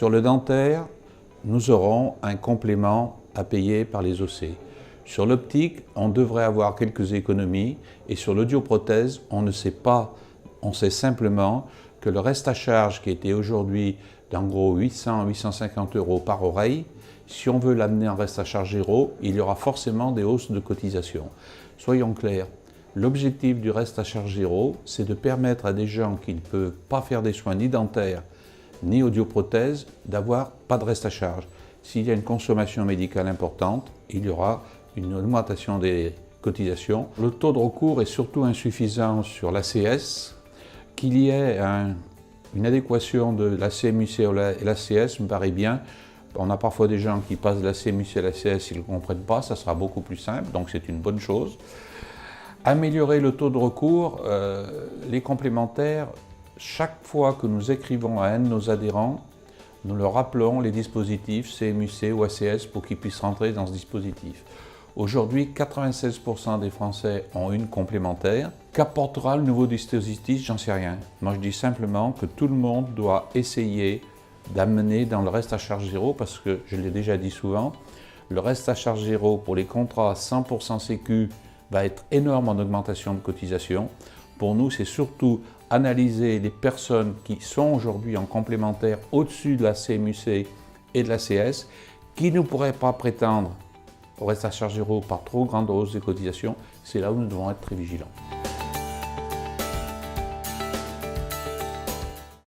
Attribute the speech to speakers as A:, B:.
A: Sur le dentaire, nous aurons un complément à payer par les OC. Sur l'optique, on devrait avoir quelques économies et sur l'audioprothèse, on ne sait pas, on sait simplement que le reste à charge qui était aujourd'hui d'en gros 800 à 850 € par oreille, si on veut l'amener en reste à charge zéro, il y aura forcément des hausses de cotisation. Soyons clairs, l'objectif du reste à charge zéro, c'est de permettre à des gens qui ne peuvent pas faire des soins ni dentaires ni audioprothèse d'avoir pas de reste à charge. S'il y a une consommation médicale importante, il y aura une augmentation des cotisations. Le taux de recours est surtout insuffisant sur l'ACS. Qu'il y ait une adéquation de la CMU-C et l'ACS me paraît bien. On a parfois des gens qui passent de la CMU-C à l'ACS, ils ne comprennent pas, ça sera beaucoup plus simple, donc c'est une bonne chose. Améliorer le taux de recours, les complémentaires, chaque fois que nous écrivons à un de nos adhérents, nous leur rappelons les dispositifs CMU-C ou ACS pour qu'ils puissent rentrer dans ce dispositif. Aujourd'hui, 96% des Français ont une complémentaire. Qu'apportera le nouveau dispositif? J'en sais rien. Moi, je dis simplement que tout le monde doit essayer d'amener dans le reste à charge zéro, parce que, je l'ai déjà dit souvent, le reste à charge zéro pour les contrats 100% Sécu va être énorme en augmentation de cotisation. Pour nous, c'est surtout analyser les personnes qui sont aujourd'hui en complémentaire au-dessus de la CMU-C et de la CS, qui ne pourraient pas prétendre au reste à charge zéro par trop grande hausse des cotisations. C'est là où nous devons être très vigilants.